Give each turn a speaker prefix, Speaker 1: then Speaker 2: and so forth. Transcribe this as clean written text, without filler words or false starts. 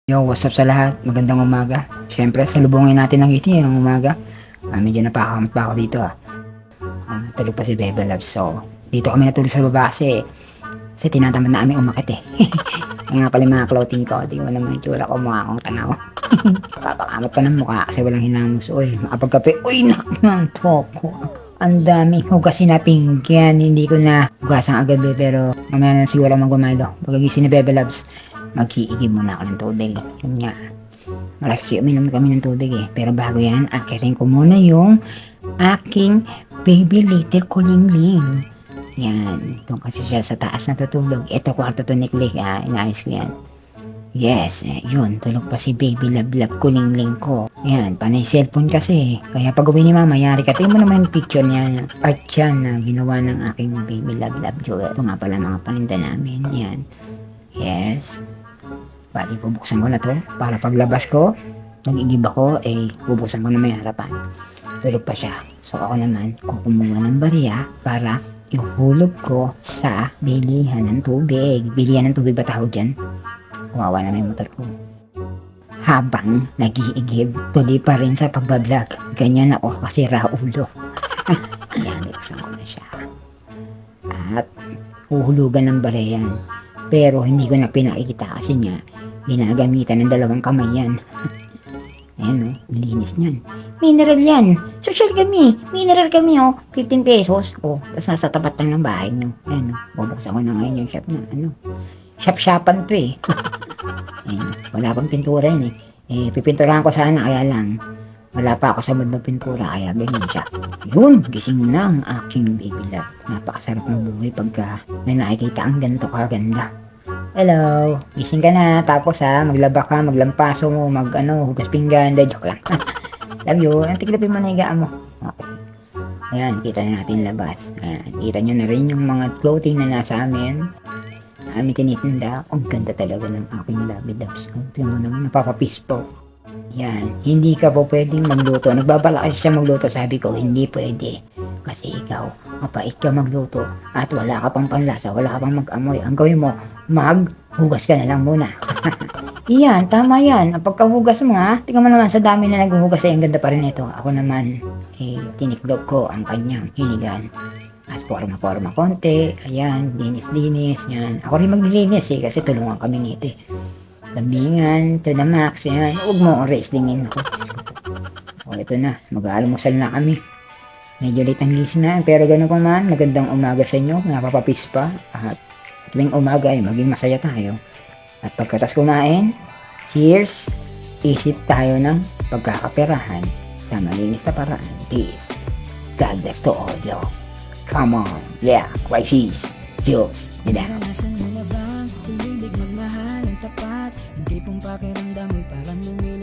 Speaker 1: Yo, what's up sa lahat? Magandang umaga. Siyempre, salubungin natin ang ngiti ng umaga. Medyo napakamot pa ako dito tulog pa si Bebe Loves. So, dito kami natulog sa baba kasi tinatamad na aming umakit eh. Yung nga pala yung mga clothing ko. Di mo naman yung tsura ko, mukha akong tanaw. Papakamot pa ng mukha kasi walang hinamos. Uy, makapagkape. Uy, naknanto ko. Ang daming hugasin na pinggan. Hindi ko na hugasan agabi pero mamaya na siguro magumalo. Pagagising ni Bebe Loves, mag-iigib muna ako ng tubig. Yun nga. Malakas uminom kami ng tubig eh. Pero bago yan, akitin ko muna yung aking baby little kulingling. Yan. Doon kasi siya sa taas natutulog. Ito kwarto to ni Click. Inayos ko yan. Yes, yun. Tulog pa si baby love kulingling ko. Yan. Panay cellphone kasi. Kaya pag uwi ni mama, yari ka. Tingnan mo naman yung picture niya. Art yan na ginawa ng aking baby love Joel. Ito nga pala mga paninda namin. Yan. Yes. Bali, bubuksan ko na to para paglabas ko, nag-igib ako, bubuksan ko na may harapan. Tulog pa siya. So ako naman, kukumuha ng bariya para ihulog ko sa bilihan ng tubig. Bilihan ng tubig ba tawag dyan? Kumawa na yung motor ko. Habang nag-iigib, tuloy pa rin sa pagbablog. Ganyan ako kasi raulo. Ayan, buksan ko na siya. At huhulugan ng bariya yan. Pero hindi ko na pinakikita kasi nga ginagamitan ng dalawang kamay yan. Ayan linis niyan. Mineral yan. Social kami. Mineral kami 15 pesos. Tapos nasa tapat lang ng bahay nyo. Ayan bubuksan ko na ngayon yung shop na shop-shopan to Ayan, wala pang pintura yun pipinturahan ko sana kaya lang wala pa ako sa mood magpintura kaya ganyan siya. Yun, gising na ang aking baby love. Napakasarap ng buhay pagka may nakikita ang ganito kaganda. Hello, gising ka na. Tapos maglaba ka, maglampaso mo, hugas pinggan. Joke lang. Love you. Tiklapin mo na higaan mo. Okay. Ayan, kita na natin labas. Ayan, kita nyo na rin yung mga clothing na nasa amin. Amin tinitinda. Ang ganda talaga ng aking lovey loves. Tingnan mo naman, napapapis po. Yan, hindi ka po pwedeng magluto. Nagbabala kasi siya magluto. Sabi ko, hindi pwede. Kasi ikaw, mapait ka magluto. At wala ka pang panlasa, wala ka pang mag-amoy. Ang gawin mo, maghugas ka na lang muna. Yan, tama yan. Ang pagkahugas mo tingnan mo naman sa dami na naghuhugas ang ganda pa rin ito. Ako naman, tiniklop ko ang kanyang hinigan. At forma-forma konti. Ayan, linis-linis. Yan. Ako rin maglilinis kasi tulungan kami nito Lambingan, to the max, yan. Huwag mo wrestlingin ako. Ito na, mag-aalmusal na kami. Medyo late ang gising na, pero gano'n pa man, magandang umaga sa inyo, napapapis pa. At tuwing umaga maging masaya tayo. At pagkatas kumain, cheers, isip tayo ng pagkakaperahan sa malinis na paraan. Peace. God bless to all you. Come on, yeah, crisis, Jules,
Speaker 2: Naranasan mo na bang tulilig magmahal ang tapat? Hindi pong pakiramdam ay parang lumilipad